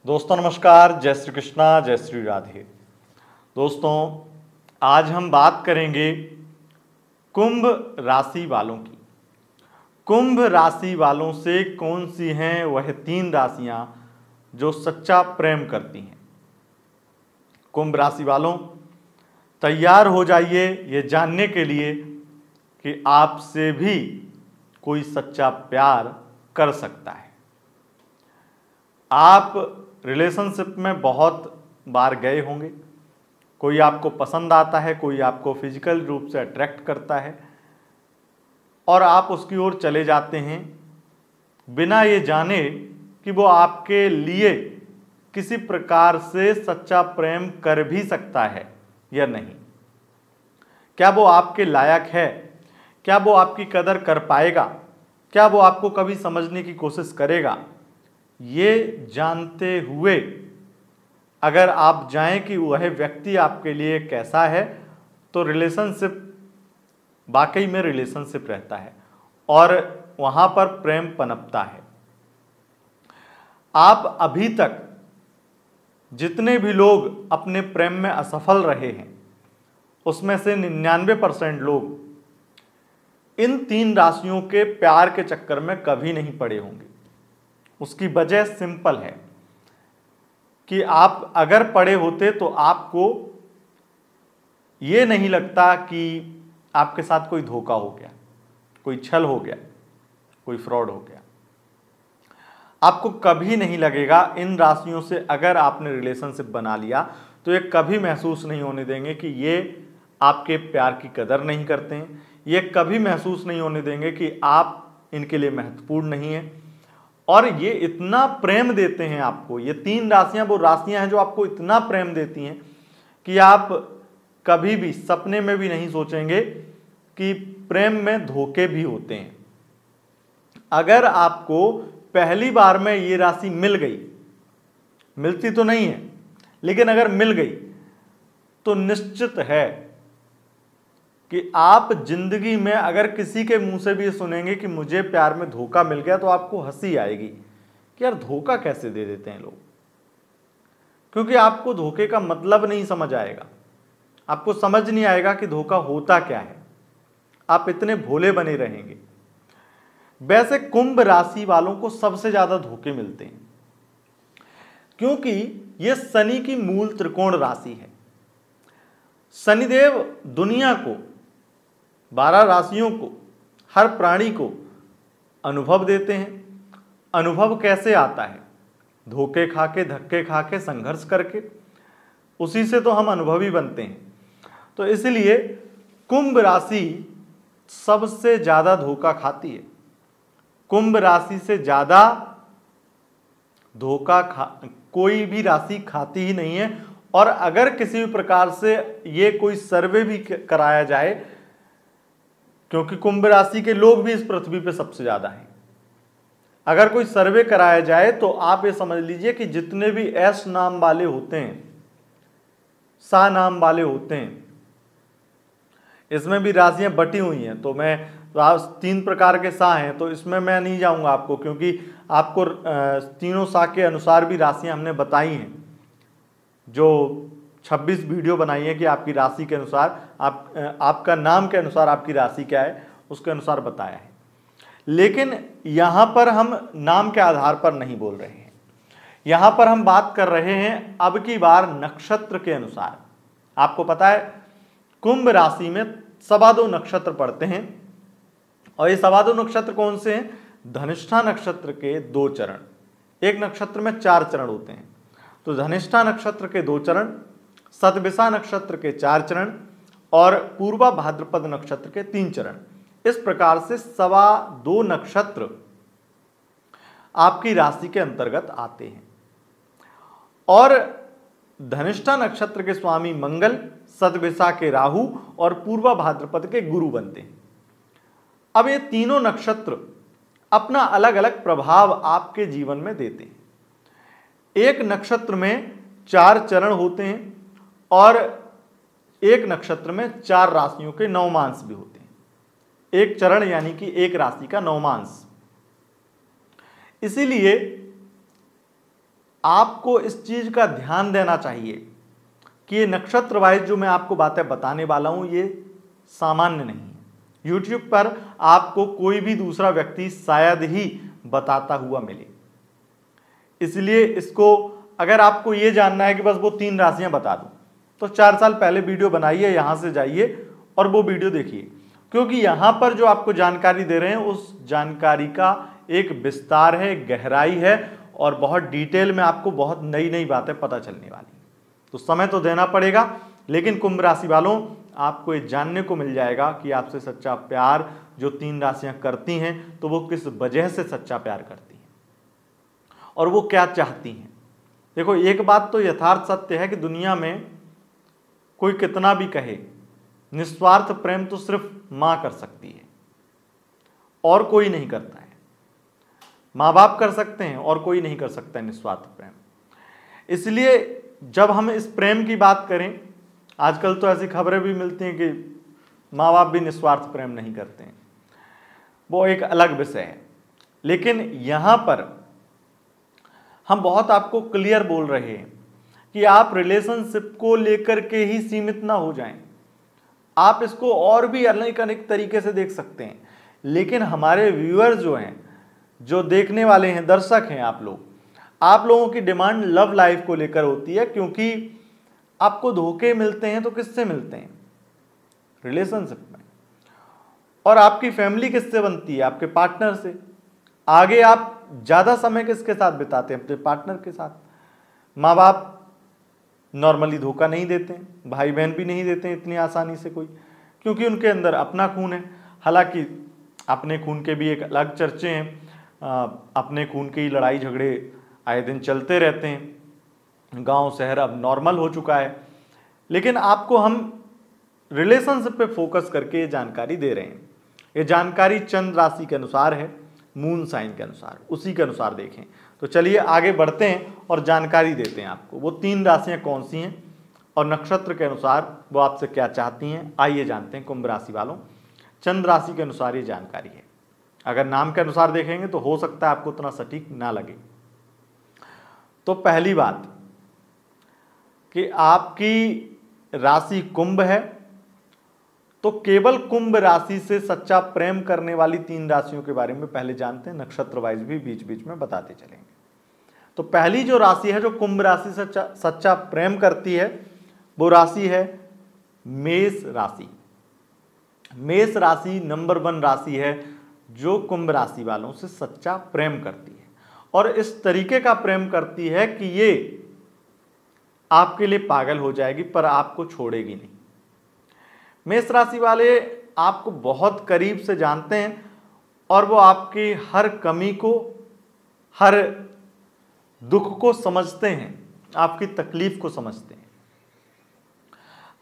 दोस्तों नमस्कार, जय श्री कृष्णा, जय श्री राधे। दोस्तों आज हम बात करेंगे कुंभ राशि वालों की। कुंभ राशि वालों से कौन सी हैं वह 3 राशियां जो सच्चा प्रेम करती हैं। कुंभ राशि वालों, तैयार हो जाइए ये जानने के लिए कि आपसे भी कोई सच्चा प्यार कर सकता है। आप रिलेशनशिप में बहुत बार गए होंगे, कोई आपको पसंद आता है, कोई आपको फिजिकल रूप से अट्रैक्ट करता है और आप उसकी ओर चले जाते हैं बिना ये जाने कि वो आपके लिए किसी प्रकार से सच्चा प्रेम कर भी सकता है या नहीं। क्या वो आपके लायक है? क्या वो आपकी कदर कर पाएगा? क्या वो आपको कभी समझने की कोशिश करेगा? ये जानते हुए अगर आप जाएं कि वह व्यक्ति आपके लिए कैसा है, तो रिलेशनशिप वाकई में रिलेशनशिप रहता है और वहां पर प्रेम पनपता है। आप अभी तक जितने भी लोग अपने प्रेम में असफल रहे हैं उसमें से 99% लोग इन 3 राशियों के प्यार के चक्कर में कभी नहीं पड़े होंगे। उसकी वजह सिंपल है कि आप अगर पड़े होते तो आपको ये नहीं लगता कि आपके साथ कोई धोखा हो गया, कोई छल हो गया, कोई फ्रॉड हो गया। आपको कभी नहीं लगेगा। इन राशियों से अगर आपने रिलेशनशिप बना लिया तो ये कभी महसूस नहीं होने देंगे कि ये आपके प्यार की कदर नहीं करते हैं। ये कभी महसूस नहीं होने देंगे कि आप इनके लिए महत्वपूर्ण नहीं हैं। और ये इतना प्रेम देते हैं आपको। ये 3 राशियां वो राशियां हैं जो आपको इतना प्रेम देती हैं कि आप कभी भी सपने में भी नहीं सोचेंगे कि प्रेम में धोखे भी होते हैं। अगर आपको पहली बार में ये राशि मिल गई, मिलती तो नहीं है लेकिन अगर मिल गई तो निश्चित है कि आप जिंदगी में अगर किसी के मुंह से भी सुनेंगे कि मुझे प्यार में धोखा मिल गया तो आपको हंसी आएगी कि यार धोखा कैसे दे देते हैं लोग। क्योंकि आपको धोखे का मतलब नहीं समझ आएगा, आपको समझ नहीं आएगा कि धोखा होता क्या है। आप इतने भोले बने रहेंगे। वैसे कुंभ राशि वालों को सबसे ज्यादा धोखे मिलते हैं क्योंकि यह शनि की मूल त्रिकोण राशि है। शनिदेव दुनिया को, 12 राशियों को, हर प्राणी को अनुभव देते हैं। अनुभव कैसे आता है? धोखे खा के, धक्के खा के, संघर्ष करके, उसी से तो हम अनुभवी बनते हैं। तो इसलिए कुंभ राशि सबसे ज्यादा धोखा खाती है। कुंभ राशि से ज्यादा धोखा कोई भी राशि खाती ही नहीं है। और अगर किसी भी प्रकार से ये कोई सर्वे भी कराया जाए, क्योंकि कुंभ राशि के लोग भी इस पृथ्वी पे सबसे ज्यादा हैं, अगर कोई सर्वे कराया जाए तो आप ये समझ लीजिए कि जितने भी एस नाम वाले होते हैं, सा नाम वाले होते हैं, इसमें भी राशियां बटी हुई हैं। तो मैं 3 प्रकार के सा हैं, तो इसमें मैं नहीं जाऊंगा आपको, क्योंकि आपको तीनों सा के अनुसार भी राशियां हमने बताई हैं। जो 26 वीडियो बनाई है कि आपकी राशि के अनुसार, आपका नाम के अनुसार आपकी राशि क्या है, उसके अनुसार बताया है। लेकिन यहां पर हम नाम के आधार पर नहीं बोल रहे हैं। यहां पर हम बात कर रहे हैं अब की बार नक्षत्र के अनुसार। आपको पता है कुंभ राशि में 2.25 नक्षत्र पड़ते हैं और ये 2.25 नक्षत्र कौन से हैं? धनिष्ठा नक्षत्र के 2 चरण। एक नक्षत्र में 4 चरण होते हैं। तो धनिष्ठा नक्षत्र के 2 चरण, शतभिषा नक्षत्र के 4 चरण और पूर्वा भाद्रपद नक्षत्र के 3 चरण। इस प्रकार से 2.25 नक्षत्र आपकी राशि के अंतर्गत आते हैं। और धनिष्ठा नक्षत्र के स्वामी मंगल, शतभिषा के राहु और पूर्वा भाद्रपद के गुरु बनते हैं। अब ये तीनों नक्षत्र अपना अलग अलग प्रभाव आपके जीवन में देते हैं। एक नक्षत्र में 4 चरण होते हैं और एक नक्षत्र में 4 राशियों के 9 मांस भी होते हैं। एक चरण यानी कि एक राशि का 9 मांस। इसीलिए आपको इस चीज का ध्यान देना चाहिए कि ये नक्षत्र वाइज जो मैं आपको बातें बताने वाला हूं ये सामान्य नहीं है। YouTube पर आपको कोई भी दूसरा व्यक्ति शायद ही बताता हुआ मिले, इसलिए इसको अगर आपको ये जानना है कि बस वो 3 राशियां बता दूं तो 4 साल पहले वीडियो बनाइए, यहां से जाइए और वो वीडियो देखिए, क्योंकि यहां पर जो आपको जानकारी दे रहे हैं उस जानकारी का एक विस्तार है, गहराई है और बहुत डिटेल में आपको बहुत नई नई बातें पता चलने वाली। तो समय तो देना पड़ेगा, लेकिन कुंभ राशि वालों आपको ये जानने को मिल जाएगा कि आपसे सच्चा प्यार जो 3 राशियां करती हैं तो वो किस वजह से सच्चा प्यार करती हैं और वो क्या चाहती हैं। देखो, एक बात तो यथार्थ सत्य है कि दुनिया में कोई कितना भी कहे, निस्वार्थ प्रेम तो सिर्फ मां कर सकती है और कोई नहीं करता है। माँ बाप कर सकते हैं और कोई नहीं कर सकता है निस्वार्थ प्रेम। इसलिए जब हम इस प्रेम की बात करें, आजकल तो ऐसी खबरें भी मिलती हैं कि माँ बाप भी निस्वार्थ प्रेम नहीं करते हैं, वो एक अलग विषय है। लेकिन यहां पर हम बहुत आपको क्लियर बोल रहे हैं कि आप रिलेशनशिप को लेकर के ही सीमित ना हो जाएं, आप इसको और भी अनेक अनेक तरीके से देख सकते हैं। लेकिन हमारे व्यूअर्स जो हैं, जो देखने वाले हैं, दर्शक हैं, आप लोगों की डिमांड लव लाइफ को लेकर होती है, क्योंकि आपको धोखे मिलते हैं तो किससे मिलते हैं? रिलेशनशिप में। और आपकी फैमिली किससे बनती है? आपके पार्टनर से। आगे आप ज्यादा समय किसके साथ बिताते हैं? अपने पार्टनर के साथ। माँ बाप नॉर्मली धोखा नहीं देते हैं, भाई बहन भी नहीं देते हैं इतनी आसानी से कोई, क्योंकि उनके अंदर अपना खून है। हालांकि अपने खून के भी एक अलग चर्चे हैं, अपने खून की लड़ाई झगड़े आए दिन चलते रहते हैं, गांव शहर अब नॉर्मल हो चुका है। लेकिन आपको हम रिलेशनशिप पे फोकस करके ये जानकारी दे रहे हैं। ये जानकारी चंद्र राशि के अनुसार है, मून साइन के अनुसार, उसी के अनुसार देखें। तो चलिए आगे बढ़ते हैं और जानकारी देते हैं आपको वो 3 राशियां कौन सी हैं और नक्षत्र के अनुसार वो आपसे क्या चाहती हैं। आइए जानते हैं कुंभ राशि वालों, चंद्र राशि के अनुसार ये जानकारी है। अगर नाम के अनुसार देखेंगे तो हो सकता है आपको उतना सटीक ना लगे। तो पहली बात कि आपकी राशि कुंभ है, तो केवल कुंभ राशि से सच्चा प्रेम करने वाली 3 राशियों के बारे में पहले जानते हैं, नक्षत्र वाइज भी बीच बीच में बताते चलेंगे। तो पहली जो राशि है जो कुंभ राशि से सच्चा प्रेम करती है वो राशि है मेष राशि। मेष राशि नंबर 1 राशि है जो कुंभ राशि वालों से सच्चा प्रेम करती है, और इस तरीके का प्रेम करती है कि ये आपके लिए पागल हो जाएगी पर आपको छोड़ेगी नहीं। मेष राशि वाले आपको बहुत करीब से जानते हैं और वो आपकी हर कमी को, हर दुख को समझते हैं, आपकी तकलीफ को समझते हैं।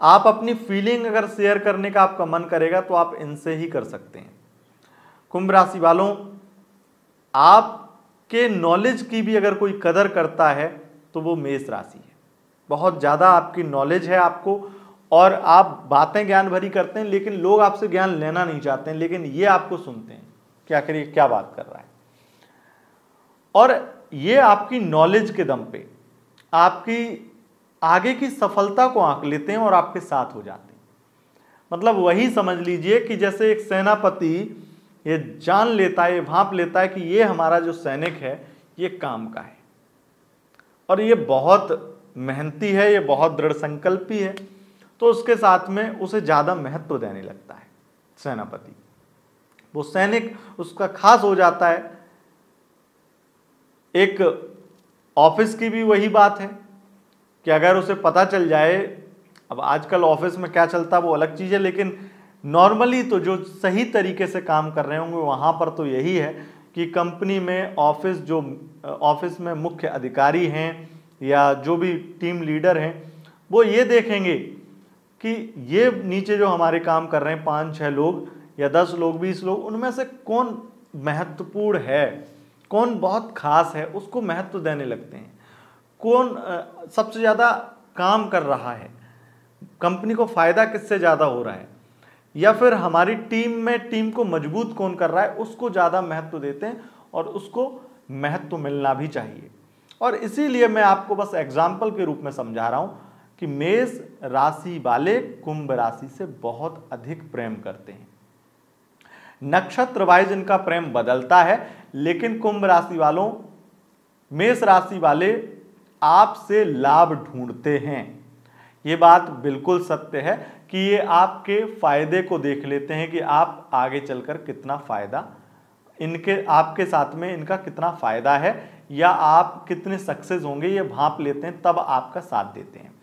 आप अपनी फीलिंग अगर शेयर करने का आपका मन करेगा तो आप इनसे ही कर सकते हैं। कुंभ राशि वालों, आपके नॉलेज की भी अगर कोई कदर करता है तो वो मेष राशि है। बहुत ज़्यादा आपकी नॉलेज है आपको, और आप बातें ज्ञान भरी करते हैं, लेकिन लोग आपसे ज्ञान लेना नहीं चाहते हैं, लेकिन ये आपको सुनते हैं कि आखिर ये क्या बात कर रहा है। और ये आपकी नॉलेज के दम पे आपकी आगे की सफलता को आंक लेते हैं और आपके साथ हो जाते हैं। मतलब वही समझ लीजिए कि जैसे एक सेनापति ये जान लेता है, ये भांप लेता है कि ये हमारा जो सैनिक है ये काम का है और ये बहुत मेहनती है, ये बहुत दृढ़ संकल्पी है, तो उसके साथ में उसे ज़्यादा महत्व देने लगता है सेनापति। वो सैनिक उसका खास हो जाता है। एक ऑफिस की भी वही बात है कि अगर उसे पता चल जाए, अब आजकल ऑफिस में क्या चलता है वो अलग चीज़ है, लेकिन नॉर्मली तो जो सही तरीके से काम कर रहे होंगे वहाँ पर तो यही है कि कंपनी में ऑफिस में मुख्य अधिकारी हैं या जो भी टीम लीडर हैं, वो ये देखेंगे कि ये नीचे जो हमारे काम कर रहे हैं 5-6 लोग या 10 लोग 20 लोग, उनमें से कौन महत्वपूर्ण है, कौन बहुत खास है, उसको महत्व देने लगते हैं। कौन सबसे ज़्यादा काम कर रहा है, कंपनी को फ़ायदा किससे ज़्यादा हो रहा है, या फिर हमारी टीम को मजबूत कौन कर रहा है, उसको ज़्यादा महत्व देते हैं और उसको महत्व मिलना भी चाहिए। और इसीलिए मैं आपको बस एग्जाम्पल के रूप में समझा रहा हूं कि मेष राशि वाले कुंभ राशि से बहुत अधिक प्रेम करते हैं। नक्षत्र वाइज इनका प्रेम बदलता है, लेकिन कुंभ राशि वालों, मेष राशि वाले आपसे लाभ ढूंढते हैं। ये बात बिल्कुल सत्य है कि ये आपके फायदे को देख लेते हैं कि आप आगे चलकर कितना फायदा, इनके आपके साथ में इनका कितना फायदा है या आप कितने सक्सेस होंगे, ये भांप लेते हैं, तब आपका साथ देते हैं।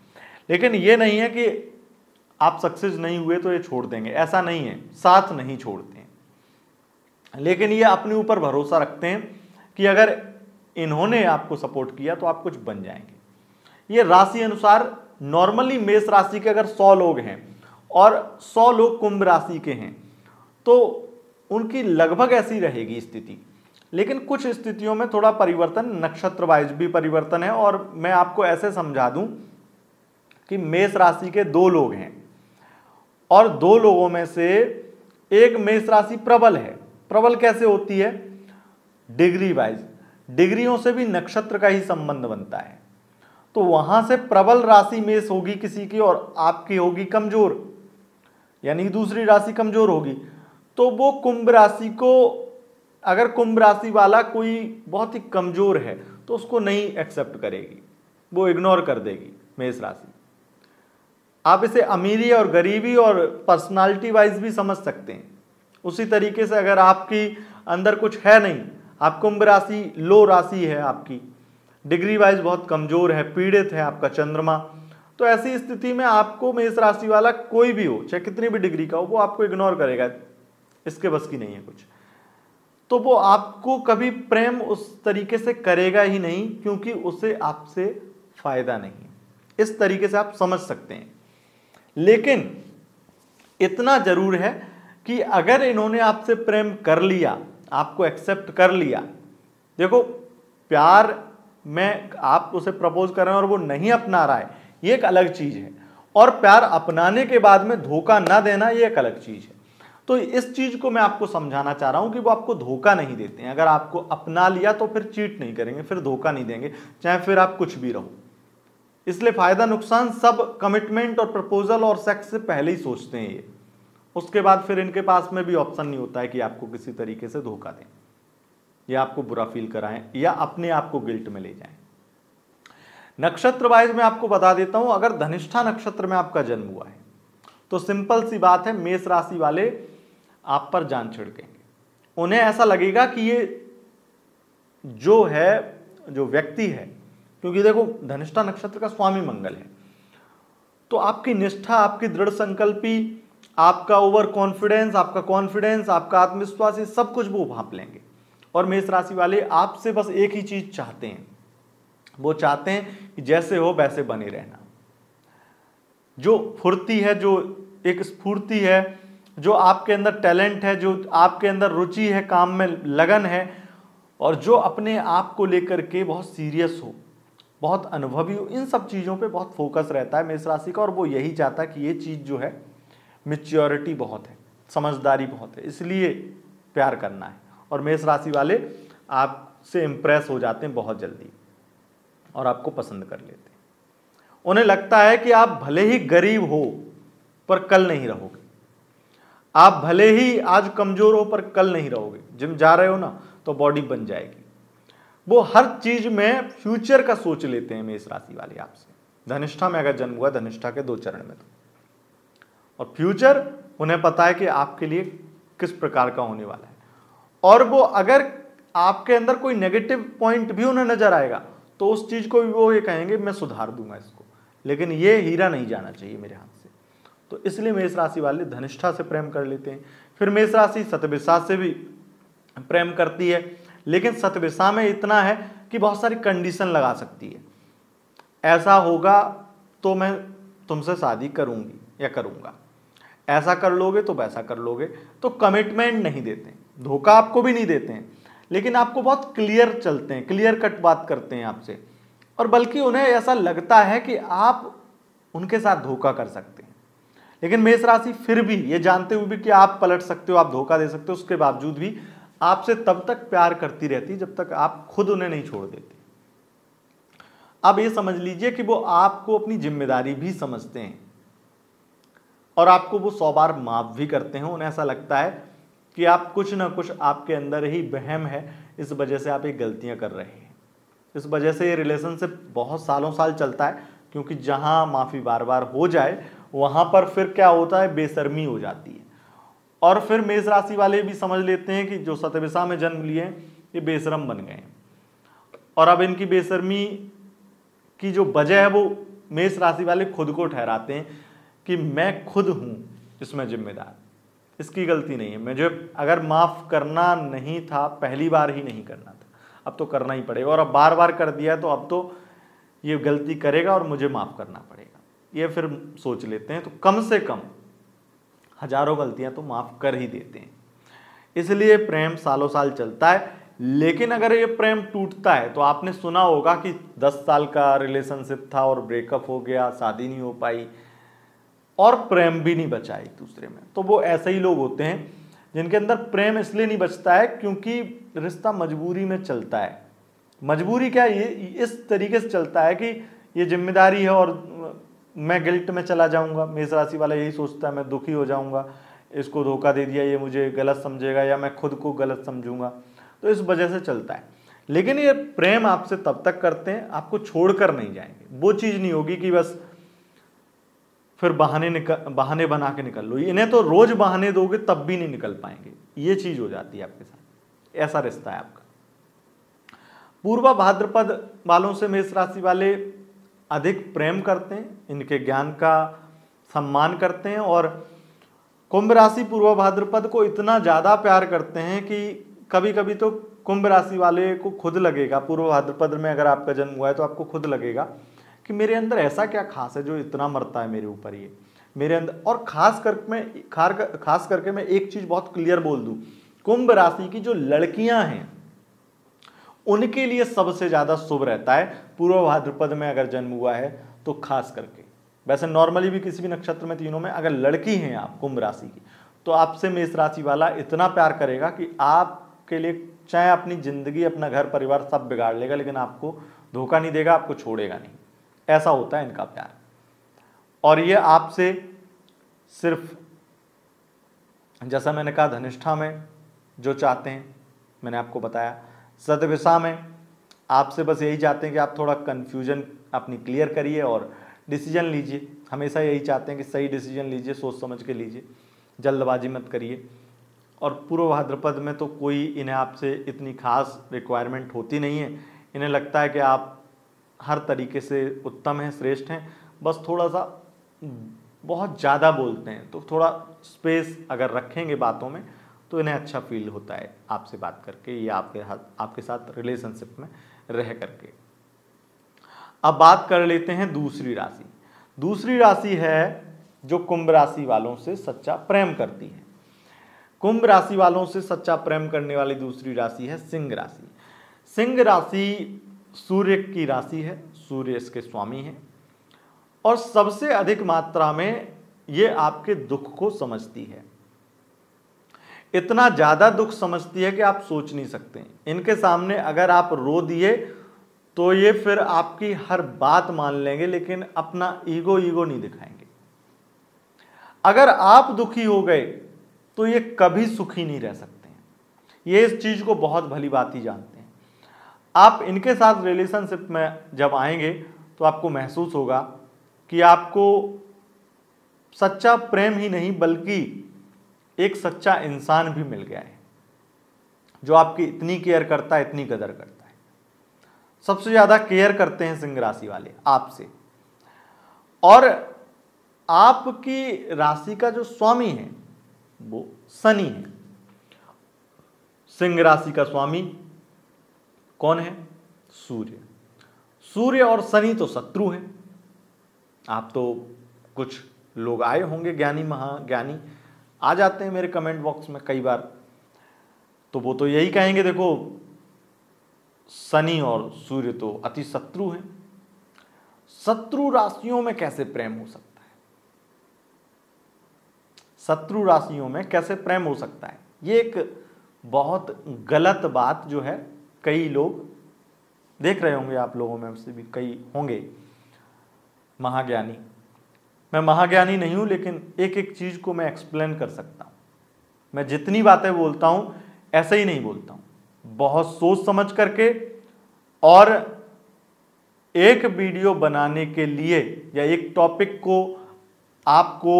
लेकिन ये नहीं है कि आप सक्सेस नहीं हुए तो ये छोड़ देंगे, ऐसा नहीं है, साथ नहीं छोड़ते हैं। लेकिन ये अपने ऊपर भरोसा रखते हैं कि अगर इन्होंने आपको सपोर्ट किया तो आप कुछ बन जाएंगे। ये राशि अनुसार नॉर्मली मेष राशि के अगर 100 लोग हैं और 100 लोग कुंभ राशि के हैं तो उनकी लगभग ऐसी रहेगी स्थिति। लेकिन कुछ स्थितियों में थोड़ा परिवर्तन, नक्षत्र वाइज भी परिवर्तन है। और मैं आपको ऐसे समझा दूं कि मेष राशि के 2 लोग हैं और 2 लोगों में से एक मेष राशि प्रबल है। प्रबल कैसे होती है? डिग्री वाइज, डिग्रियों से भी नक्षत्र का ही संबंध बनता है। तो वहां से प्रबल राशि मेष होगी किसी की और आपकी होगी कमजोर, यानी कि दूसरी राशि कमजोर होगी। तो वो कुंभ राशि को, अगर कुंभ राशि वाला कोई बहुत ही कमजोर है तो उसको नहीं एक्सेप्ट करेगी, वो इग्नोर कर देगी मेष राशि। आप इसे अमीरी और गरीबी और पर्सनालिटी वाइज भी समझ सकते हैं। उसी तरीके से अगर आपकी अंदर कुछ है नहीं, आप कुंभ राशि लो राशि है, आपकी डिग्री वाइज बहुत कमजोर है, पीड़ित है आपका चंद्रमा, तो ऐसी स्थिति में आपको मेष राशि वाला कोई भी हो, चाहे कितनी भी डिग्री का हो, वो आपको इग्नोर करेगा, इसके बस की नहीं है कुछ। तो वो आपको कभी प्रेम उस तरीके से करेगा ही नहीं, क्योंकि उसे आपसे फायदा नहीं है। इस तरीके से आप समझ सकते हैं। लेकिन इतना जरूर है कि अगर इन्होंने आपसे प्रेम कर लिया, आपको एक्सेप्ट कर लिया, देखो प्यार में आप उसे प्रपोज कर रहे हैं और वो नहीं अपना रहा है, ये एक अलग चीज है, और प्यार अपनाने के बाद में धोखा ना देना, ये एक अलग चीज है। तो इस चीज को मैं आपको समझाना चाह रहा हूं कि वो आपको धोखा नहीं देते हैं। अगर आपको अपना लिया तो फिर चीट नहीं करेंगे, फिर धोखा नहीं देंगे, चाहे फिर आप कुछ भी रहो। इसलिए फायदा नुकसान सब कमिटमेंट और प्रपोजल और सेक्स से पहले ही सोचते हैं ये। उसके बाद फिर इनके पास में भी ऑप्शन नहीं होता है कि आपको किसी तरीके से धोखा दें या आपको बुरा फील कराएं या अपने आप को गिल्ट में ले जाएं। नक्षत्र वाइज में आपको बता देता हूं, अगर धनिष्ठा नक्षत्र में आपका जन्म हुआ है तो सिंपल सी बात है, मेष राशि वाले आप पर जान छिड़केंगे। उन्हें ऐसा लगेगा कि ये जो व्यक्ति है, क्योंकि देखो धनिष्ठा नक्षत्र का स्वामी मंगल है, तो आपकी निष्ठा, आपकी दृढ़ संकल्पी, आपका ओवर कॉन्फिडेंस, आपका आत्मविश्वास, ये सब कुछ वो भांप लेंगे। और मेष राशि वाले आपसे बस एक ही चीज चाहते हैं, वो चाहते हैं कि जैसे हो वैसे बने रहना। जो फुर्ती है, जो एक स्फूर्ति है, जो आपके अंदर टैलेंट है, जो आपके अंदर रुचि है, काम में लगन है, और जो अपने आप को लेकर के बहुत सीरियस हो, बहुत अनुभवी हो, इन सब चीज़ों पे बहुत फोकस रहता है मेष राशि का। और वो यही चाहता है कि ये चीज़ जो है, मैच्योरिटी बहुत है, समझदारी बहुत है, इसलिए प्यार करना है। और मेष राशि वाले आपसे इम्प्रेस हो जाते हैं बहुत जल्दी और आपको पसंद कर लेते हैं। उन्हें लगता है कि आप भले ही गरीब हो पर कल नहीं रहोगे, आप भले ही आज कमजोर हो पर कल नहीं रहोगे। जिम जा रहे हो ना तो बॉडी बन जाएगी। वो हर चीज में फ्यूचर का सोच लेते हैं मेष राशि वाले आपसे। धनिष्ठा में अगर जन्म हुआ, धनिष्ठा के 2 चरण में, तो और फ्यूचर उन्हें पता है कि आपके लिए किस प्रकार का होने वाला है। और वो अगर आपके अंदर कोई नेगेटिव पॉइंट भी उन्हें नजर आएगा तो उस चीज को भी वो ये कहेंगे मैं सुधार दूंगा इसको, लेकिन ये हीरा नहीं जाना चाहिए मेरे हाथ से। तो इसलिए मेष राशि वाले धनिष्ठा से प्रेम कर लेते हैं। फिर मेष राशि शतभिषा से भी प्रेम करती है, लेकिन शतभिषा में इतना है कि बहुत सारी कंडीशन लगा सकती है। ऐसा होगा तो मैं तुमसे शादी करूंगी या करूंगा, ऐसा कर लोगे तो वैसा कर लोगे। तो कमिटमेंट नहीं देते, धोखा आपको भी नहीं देते हैं, लेकिन आपको बहुत क्लियर चलते हैं, क्लियर कट बात करते हैं आपसे। और बल्कि उन्हें ऐसा लगता है कि आप उनके साथ धोखा कर सकते हैं। लेकिन मेष राशि फिर भी ये जानते हुए भी कि आप पलट सकते हो, आप धोखा दे सकते हो, उसके बावजूद भी आपसे तब तक प्यार करती रहती जब तक आप खुद उन्हें नहीं छोड़ देते। अब ये समझ लीजिए कि वो आपको अपनी जिम्मेदारी भी समझते हैं और आपको वो 100 बार माफ भी करते हैं। उन्हें ऐसा लगता है कि आप कुछ ना कुछ आपके अंदर ही वहम है, इस वजह से आप ये गलतियां कर रहे हैं। इस वजह से ये रिलेशनशिप बहुत सालों साल चलता है, क्योंकि जहां माफ़ी बार बार हो जाए वहां पर फिर क्या होता है, बेशर्मी हो जाती है। और फिर मेष राशि वाले भी समझ लेते हैं कि जो शतभिषा में जन्म लिए हैं ये बेशरम बन गए हैं, और अब इनकी बेशर्मी की जो वजह है वो मेष राशि वाले खुद को ठहराते हैं कि मैं खुद हूं इसमें जिम्मेदार, इसकी गलती नहीं है। मुझे अगर माफ करना नहीं था, पहली बार ही नहीं करना था, अब तो करना ही पड़ेगा, और अब बार बार कर दिया तो अब तो ये गलती करेगा और मुझे माफ करना पड़ेगा, ये फिर सोच लेते हैं। तो कम से कम हजारों गलतियां तो माफ कर ही देते हैं। इसलिए प्रेम सालों साल चलता है। लेकिन अगर ये प्रेम टूटता है, तो आपने सुना होगा कि 10 साल का रिलेशनशिप था और ब्रेकअप हो गया, शादी नहीं हो पाई और प्रेम भी नहीं बचा एक दूसरे में। तो वो ऐसे ही लोग होते हैं जिनके अंदर प्रेम इसलिए नहीं बचता है क्योंकि रिश्ता मजबूरी में चलता है। मजबूरी क्या, ये इस तरीके से चलता है कि ये जिम्मेदारी है और मैं गिल्ट में चला जाऊंगा। मेष राशि वाला यही सोचता है, मैं दुखी हो जाऊंगा, इसको धोखा दे दिया, ये मुझे गलत समझेगा या मैं खुद को गलत समझूंगा, तो इस वजह से चलता है। लेकिन ये प्रेम आपसे तब तक करते हैं, आपको छोड़कर नहीं जाएंगे। वो चीज नहीं होगी कि बस फिर बहाने बना के निकल लो, इन्हें तो रोज बहाने दोगे तब भी नहीं निकल पाएंगे, ये चीज हो जाती है आपके साथ। ऐसा रिश्ता है आपका। पूर्वा भाद्रपद वालों से मेष राशि वाले अधिक प्रेम करते हैं, इनके ज्ञान का सम्मान करते हैं, और कुंभ राशि पूर्वा भाद्रपद को इतना ज्यादा प्यार करते हैं कि कभी कभी तो कुंभ राशि वाले को खुद लगेगा, पूर्व भाद्रपद में अगर आपका जन्म हुआ है तो आपको खुद लगेगा कि मेरे अंदर ऐसा क्या खास है जो इतना मरता है मेरे ऊपर, ये मेरे अंदर। और खास करके मैं एक चीज बहुत क्लियर बोल दूं, कुंभ राशि की जो लड़कियां हैं उनके लिए सबसे ज्यादा शुभ रहता है पूर्व भाद्रपद में अगर जन्म हुआ है तो। खास करके वैसे नॉर्मली भी किसी भी नक्षत्र में, तीनों में अगर लड़की हैं आप कुंभ राशि की, तो आपसे मेष राशि वाला इतना प्यार करेगा कि आपके लिए चाहे अपनी जिंदगी, अपना घर परिवार सब बिगाड़ लेगा, लेकिन आपको धोखा नहीं देगा, आपको छोड़ेगा नहीं। ऐसा होता है इनका प्यार। और ये आपसे सिर्फ, जैसा मैंने कहा, धनिष्ठा में जो चाहते हैं, मैंने आपको बताया, शतभिषा में आपसे बस यही चाहते हैं कि आप थोड़ा कन्फ्यूजन अपनी क्लियर करिए और डिसीजन लीजिए। हमेशा यही चाहते हैं कि सही डिसीजन लीजिए, सोच समझ के लीजिए, जल्दबाजी मत करिए। और पूर्व भाद्रपद में तो कोई इन्हें आपसे इतनी खास रिक्वायरमेंट होती नहीं है। इन्हें लगता है कि आप हर तरीके से उत्तम हैं, श्रेष्ठ हैं, बस थोड़ा सा बहुत ज़्यादा बोलते हैं, तो थोड़ा स्पेस अगर रखेंगे बातों में तो इन्हें अच्छा फील होता है आपसे बात करके या आपके साथ रिलेशनशिप में रह करके। अब बात कर लेते हैं दूसरी राशि। दूसरी राशि है जो कुंभ राशि वालों से सच्चा प्रेम करती है। कुंभ राशि वालों से सच्चा प्रेम करने वाली दूसरी राशि है सिंह राशि। सिंह राशि सूर्य की राशि है, सूर्य इसके स्वामी हैं, और सबसे अधिक मात्रा में ये आपके दुख को समझती है। इतना ज्यादा दुख समझती है कि आप सोच नहीं सकते। इनके सामने अगर आप रो दिए तो ये फिर आपकी हर बात मान लेंगे, लेकिन अपना ईगो नहीं दिखाएंगे। अगर आप दुखी हो गए तो ये कभी सुखी नहीं रह सकते हैं। ये इस चीज को बहुत भली बात ही जानते हैं। आप इनके साथ रिलेशनशिप में जब आएंगे तो आपको महसूस होगा कि आपको सच्चा प्रेम ही नहीं बल्कि एक सच्चा इंसान भी मिल गया है जो आपकी इतनी केयर करता है, इतनी कदर करता है। सबसे ज्यादा केयर करते हैं सिंह राशि वाले आपसे। और आपकी राशि का जो स्वामी है वो शनि है। सिंह राशि का स्वामी कौन है? सूर्य। सूर्य और शनि तो शत्रु हैं। आप तो कुछ लोग आए होंगे ज्ञानी महाज्ञानी आ जाते हैं मेरे कमेंट बॉक्स में कई बार, तो वो तो यही कहेंगे देखो शनि और सूर्य तो अति शत्रु हैं। शत्रु राशियों में कैसे प्रेम हो सकता है? शत्रु राशियों में कैसे प्रेम हो सकता है? ये एक बहुत गलत बात जो है कई लोग देख रहे होंगे आप लोगों में से भी कई होंगे महाज्ञानी। मैं महाज्ञानी नहीं हूं, लेकिन एक एक चीज को मैं एक्सप्लेन कर सकता हूं। मैं जितनी बातें बोलता हूं ऐसे ही नहीं बोलता हूं, बहुत सोच समझ करके, और एक वीडियो बनाने के लिए या एक टॉपिक को आपको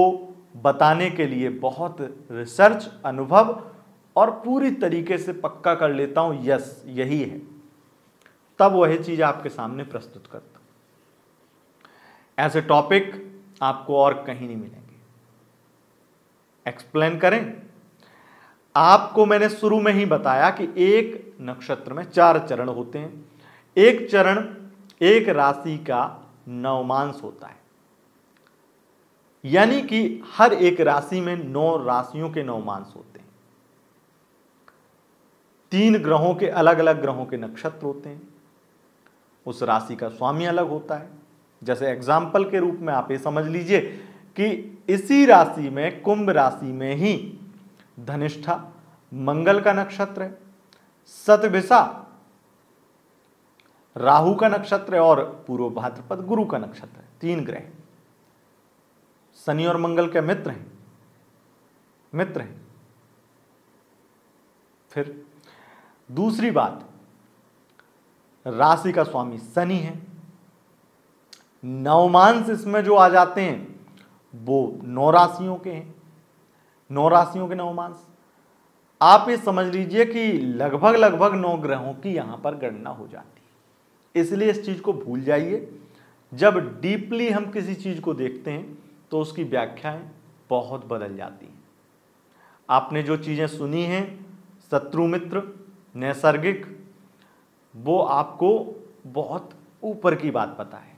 बताने के लिए बहुत रिसर्च, अनुभव और पूरी तरीके से पक्का कर लेता हूं, यस यही है, तब वही चीज आपके सामने प्रस्तुत करता हूं। ऐसे टॉपिक आपको और कहीं नहीं मिलेंगे। एक्सप्लेन करें, आपको मैंने शुरू में ही बताया कि एक नक्षत्र में 4 चरण होते हैं। एक चरण एक राशि का नवमांश होता है, यानी कि हर एक राशि में 9 राशियों के नवमांश होते हैं। 3 ग्रहों के अलग अलग ग्रहों के नक्षत्र होते हैं। उस राशि का स्वामी अलग होता है। जैसे एग्जाम्पल के रूप में आप ये समझ लीजिए कि इसी राशि में, कुंभ राशि में ही धनिष्ठा मंगल का नक्षत्र है, शतभिषा राहु का नक्षत्र है और पूर्व भाद्रपद गुरु का नक्षत्र है। 3 ग्रह, शनि और मंगल के मित्र हैं। फिर दूसरी बात, राशि का स्वामी शनि है। नवमांश इसमें जो आ जाते हैं वो 9 राशियों के हैं, 9 राशियों के नवमांश। आप ये समझ लीजिए कि लगभग 9 ग्रहों की यहां पर गणना हो जाती है। इसलिए इस चीज को भूल जाइए। जब डीपली हम किसी चीज को देखते हैं तो उसकी व्याख्याएं बहुत बदल जाती हैं। आपने जो चीजें सुनी हैं, शत्रु मित्र, नैसर्गिक, वो आपको बहुत ऊपर की बात पता है।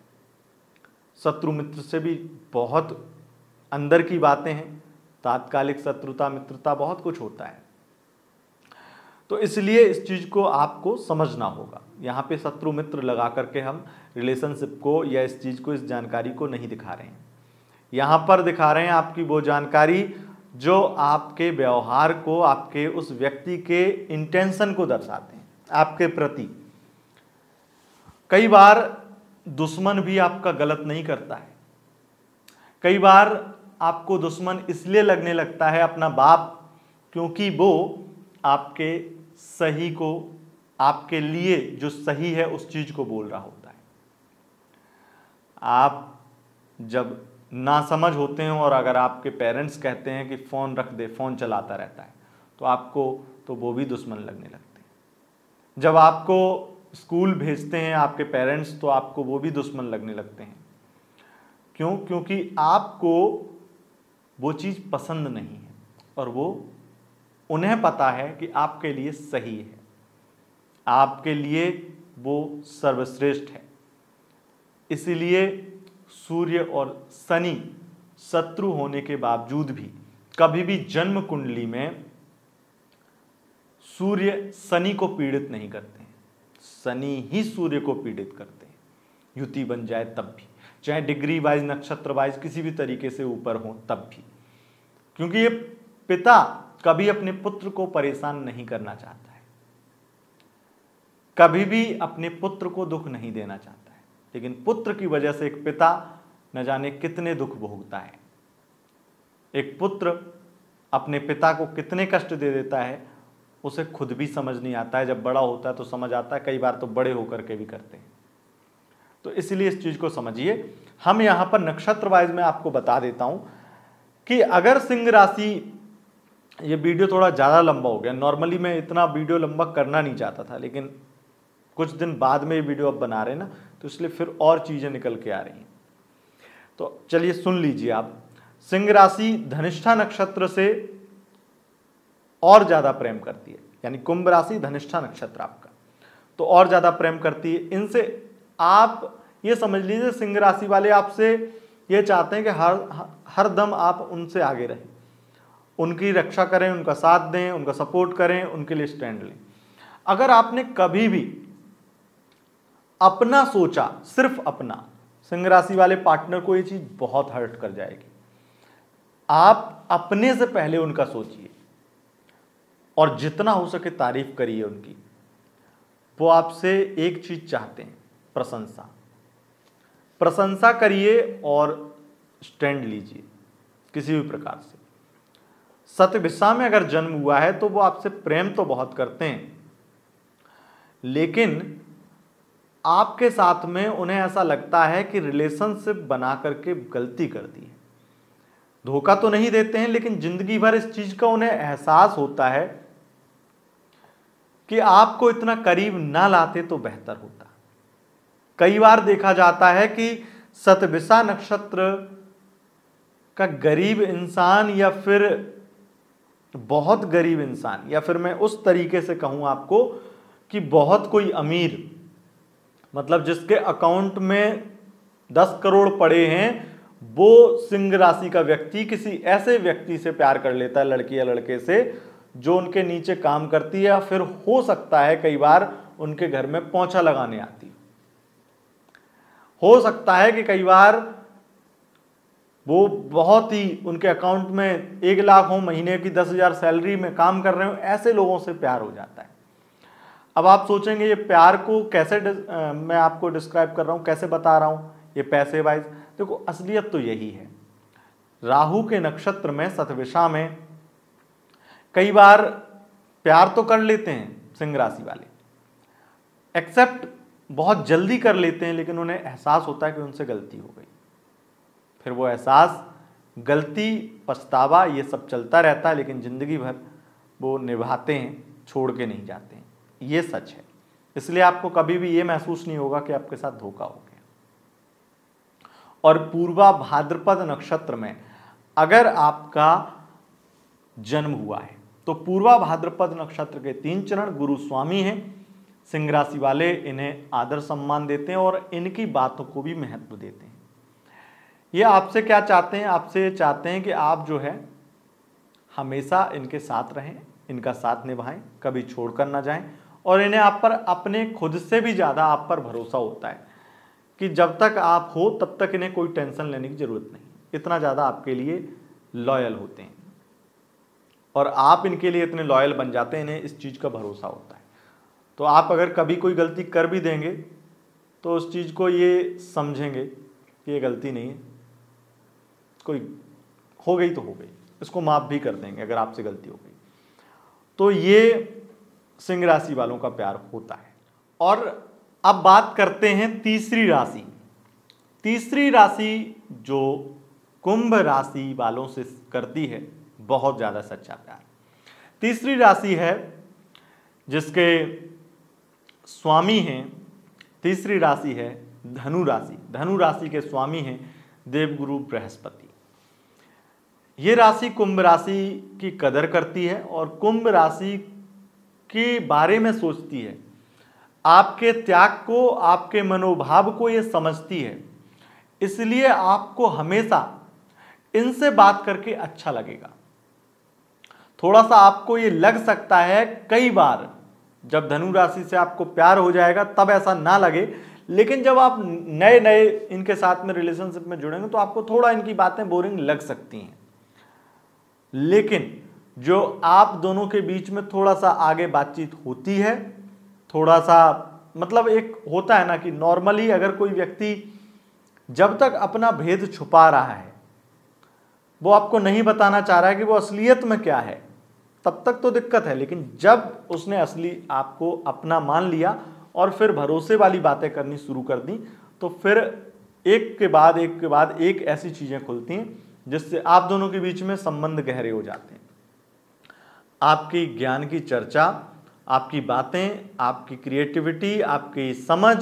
शत्रु मित्र से भी बहुत अंदर की बातें हैं, तात्कालिक शत्रुता, मित्रता, बहुत कुछ होता है। तो इसलिए इस चीज को आपको समझना होगा। यहाँ पे शत्रु मित्र लगा करके हम रिलेशनशिप को या इस चीज को, इस जानकारी को नहीं दिखा रहे हैं। यहाँ पर दिखा रहे हैं आपकी वो जानकारी जो आपके व्यवहार को, आपके उस व्यक्ति के इंटेंशन को दर्शाते हैं आपके प्रति। कई बार दुश्मन भी आपका गलत नहीं करता है। कई बार आपको दुश्मन इसलिए लगने लगता है, अपना बाप, क्योंकि वो आपके सही को, आपके लिए जो सही है उस चीज को बोल रहा होता है। आप जब नासमझ होते हैं और अगर आपके पेरेंट्स कहते हैं कि फ़ोन रख दे, फ़ोन चलाता रहता है, तो आपको तो वो भी दुश्मन लगने लगते हैं। जब आपको स्कूल भेजते हैं आपके पेरेंट्स, तो आपको वो भी दुश्मन लगने लगते हैं। क्यों? क्योंकि आपको वो चीज़ पसंद नहीं है और वो उन्हें पता है कि आपके लिए सही है, आपके लिए वो सर्वश्रेष्ठ है। इसलिए सूर्य और शनि शत्रु होने के बावजूद भी कभी भी जन्म कुंडली में सूर्य शनि को पीड़ित नहीं करते हैं, शनि ही सूर्य को पीड़ित करते हैं। युति बन जाए तब भी, चाहे डिग्री वाइज, नक्षत्र वाइज किसी भी तरीके से ऊपर हो तब भी, क्योंकि ये पिता कभी अपने पुत्र को परेशान नहीं करना चाहता है, कभी भी अपने पुत्र को दुख नहीं देना चाहता है। लेकिन पुत्र की वजह से एक पिता न जाने कितने दुख भोगता है। एक पुत्र अपने पिता को कितने कष्ट दे देता है, उसे खुद भी समझ नहीं आता है। जब बड़ा होता है तो समझ आता है, कई बार तो बड़े होकर के भी करते हैं। तो इसलिए इस चीज को समझिए। हम यहां पर नक्षत्र वाइज में आपको बता देता हूं कि अगर सिंह राशि, ये वीडियो थोड़ा ज़्यादा लंबा हो गया, नॉर्मली मैं इतना वीडियो लंबा करना नहीं चाहता था, लेकिन कुछ दिन बाद में ये वीडियो अब बना रहे हैं ना, तो इसलिए फिर और चीज़ें निकल के आ रही हैं। तो चलिए सुन लीजिए आप। सिंह राशि धनिष्ठा नक्षत्र से और ज़्यादा प्रेम करती है, यानी कुंभ राशि धनिष्ठा नक्षत्र आपका तो और ज़्यादा प्रेम करती है। इनसे आप ये समझ लीजिए, सिंह राशि वाले आपसे ये चाहते हैं कि हर दम आप उनसे आगे रहें, उनकी रक्षा करें, उनका साथ दें, उनका सपोर्ट करें, उनके लिए स्टैंड लें। अगर आपने कभी भी अपना सोचा, सिर्फ अपना, सिंह राशि वाले पार्टनर को ये चीज बहुत हर्ट कर जाएगी। आप अपने से पहले उनका सोचिए और जितना हो सके तारीफ करिए उनकी, वो आपसे एक चीज चाहते हैं, प्रशंसा। प्रशंसा करिए और स्टैंड लीजिए किसी भी प्रकार से। सतभिषा में अगर जन्म हुआ है तो वो आपसे प्रेम तो बहुत करते हैं, लेकिन आपके साथ में उन्हें ऐसा लगता है कि रिलेशनशिप बना करके गलती कर दी है। धोखा तो नहीं देते हैं, लेकिन जिंदगी भर इस चीज का उन्हें एहसास होता है कि आपको इतना करीब ना लाते तो बेहतर होता। कई बार देखा जाता है कि सतभिषा नक्षत्र का गरीब इंसान, या फिर बहुत गरीब इंसान, या फिर मैं उस तरीके से कहूं आपको कि बहुत कोई अमीर, मतलब जिसके अकाउंट में 10 करोड़ पड़े हैं, वो सिंह राशि का व्यक्ति किसी ऐसे व्यक्ति से प्यार कर लेता है, लड़की या लड़के से, जो उनके नीचे काम करती है, या फिर हो सकता है कई बार उनके घर में पोंछा लगाने आती है। हो सकता है कि कई बार वो बहुत ही उनके अकाउंट में 1 लाख हो, महीने की 10,000 सैलरी में काम कर रहे हो, ऐसे लोगों से प्यार हो जाता है। अब आप सोचेंगे ये प्यार को कैसे मैं आपको डिस्क्राइब कर रहा हूं, कैसे बता रहा हूं, ये पैसे वाइज। देखो, असलियत तो यही है। राहु के नक्षत्र में सतभिषा में कई बार प्यार तो कर लेते हैं सिंह राशि वाले, एक्सेप्ट बहुत जल्दी कर लेते हैं, लेकिन उन्हें एहसास होता है कि उनसे गलती हो गई। फिर वो एहसास, गलती, पछतावा, ये सब चलता रहता है, लेकिन जिंदगी भर वो निभाते हैं, छोड़ के नहीं जाते हैं। ये सच है। इसलिए आपको कभी भी ये महसूस नहीं होगा कि आपके साथ धोखा हो गया। और पूर्वा भाद्रपद नक्षत्र में अगर आपका जन्म हुआ है तो पूर्वा भाद्रपद नक्षत्र के 3 चरण गुरु स्वामी हैं, सिंह राशि वाले इन्हें आदर सम्मान देते हैं और इनकी बातों को भी महत्व देते हैं। ये आपसे क्या चाहते हैं? आपसे चाहते हैं कि आप जो है हमेशा इनके साथ रहें, इनका साथ निभाएं, कभी छोड़कर ना जाएं, और इन्हें आप पर अपने खुद से भी ज़्यादा आप पर भरोसा होता है कि जब तक आप हो तब तक इन्हें कोई टेंशन लेने की ज़रूरत नहीं। इतना ज़्यादा आपके लिए लॉयल होते हैं और आप इनके लिए इतने लॉयल बन जाते हैं, इन्हें इस चीज़ का भरोसा होता है। तो आप अगर कभी कोई गलती कर भी देंगे तो उस चीज़ को ये समझेंगे कि ये गलती नहीं है, कोई हो गई तो हो गई, इसको माफ़ भी कर देंगे अगर आपसे गलती हो गई। तो ये सिंह राशि वालों का प्यार होता है। और अब बात करते हैं तीसरी राशि। तीसरी राशि जो कुंभ राशि वालों से करती है बहुत ज़्यादा सच्चा प्यार। तीसरी राशि है जिसके स्वामी हैं, तीसरी राशि है धनु राशि। धनु राशि के स्वामी हैं देवगुरु बृहस्पति। ये राशि कुंभ राशि की कदर करती है और कुंभ राशि के बारे में सोचती है, आपके त्याग को, आपके मनोभाव को ये समझती है, इसलिए आपको हमेशा इनसे बात करके अच्छा लगेगा। थोड़ा सा आपको ये लग सकता है कई बार जब धनु राशि से आपको प्यार हो जाएगा तब ऐसा ना लगे, लेकिन जब आप नए नए इनके साथ में रिलेशनशिप में जुड़ेंगे तो आपको थोड़ा इनकी बातें बोरिंग लग सकती हैं। लेकिन जो आप दोनों के बीच में थोड़ा सा आगे बातचीत होती है, थोड़ा सा मतलब एक होता है ना कि नॉर्मली अगर कोई व्यक्ति जब तक अपना भेद छुपा रहा है, वो आपको नहीं बताना चाह रहा है कि वो असलियत में क्या है, तब तक तो दिक्कत है। लेकिन जब उसने असली आपको अपना मान लिया और फिर भरोसे वाली बातें करनी शुरू कर दी, तो फिर एक के बाद एक ऐसी चीज़ें खुलती हैं जिससे आप दोनों के बीच में संबंध गहरे हो जाते हैं। आपकी ज्ञान की चर्चा, आपकी बातें, आपकी क्रिएटिविटी, आपकी समझ,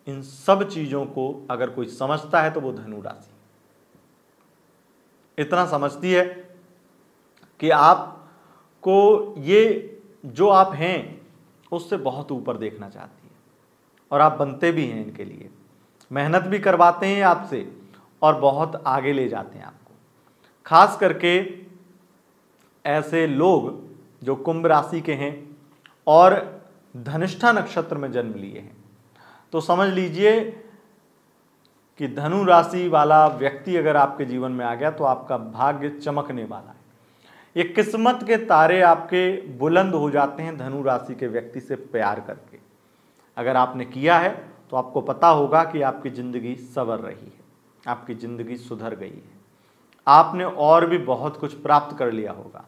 इन सब चीज़ों को अगर कोई समझता है तो वो धनु राशि इतना समझती है कि आपको ये जो आप हैं उससे बहुत ऊपर देखना चाहती है और आप बनते भी हैं इनके लिए, मेहनत भी करवाते हैं आपसे और बहुत आगे ले जाते हैं आपको। खास करके ऐसे लोग जो कुंभ राशि के हैं और धनिष्ठा नक्षत्र में जन्म लिए हैं, तो समझ लीजिए कि धनु राशि वाला व्यक्ति अगर आपके जीवन में आ गया तो आपका भाग्य चमकने वाला है। ये किस्मत के तारे आपके बुलंद हो जाते हैं धनु राशि के व्यक्ति से प्यार करके। अगर आपने किया है तो आपको पता होगा कि आपकी ज़िंदगी संवर रही है, आपकी ज़िंदगी सुधर गई है, आपने और भी बहुत कुछ प्राप्त कर लिया होगा,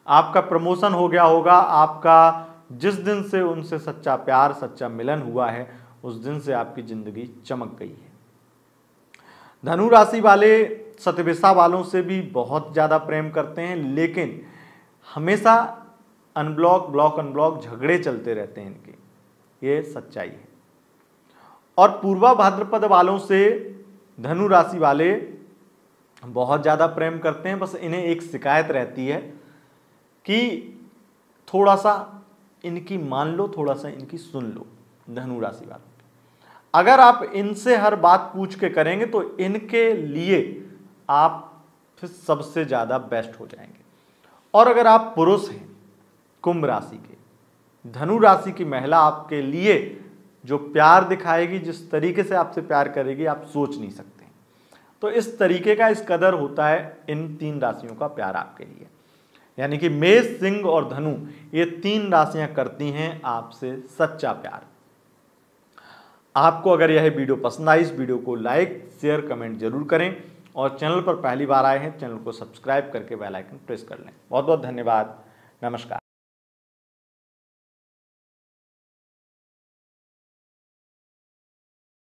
आपका प्रमोशन हो गया होगा, आपका जिस दिन से उनसे सच्चा प्यार, सच्चा मिलन हुआ है, उस दिन से आपकी ज़िंदगी चमक गई है। धनु राशि वाले शतभिषा वालों से भी बहुत ज़्यादा प्रेम करते हैं, लेकिन हमेशा ब्लॉक अनब्लॉक झगड़े चलते रहते हैं इनके, ये सच्चाई है। और पूर्वा भाद्रपद वालों से धनु राशि वाले बहुत ज़्यादा प्रेम करते हैं, बस इन्हें एक शिकायत रहती है कि थोड़ा सा इनकी मान लो, थोड़ा सा इनकी सुन लो। धनु राशि वालों, अगर आप इनसे हर बात पूछ के करेंगे तो इनके लिए आप फिर सबसे ज़्यादा बेस्ट हो जाएंगे। और अगर आप पुरुष हैं कुंभ राशि के, धनु राशि की महिला आपके लिए जो प्यार दिखाएगी, जिस तरीके से आपसे प्यार करेगी, आप सोच नहीं सकते। तो इस तरीके का, इस कदर होता है इन 3 राशियों का प्यार आपके लिए। यानी कि मेष, सिंह और धनु, ये 3 राशियां करती हैं आपसे सच्चा प्यार। आपको अगर यह वीडियो पसंद आई, इस वीडियो को लाइक, शेयर, कमेंट जरूर करें और चैनल पर पहली बार आए हैं, चैनल को सब्सक्राइब करके बेल आइकन प्रेस कर लें। बहुत बहुत धन्यवाद। नमस्कार।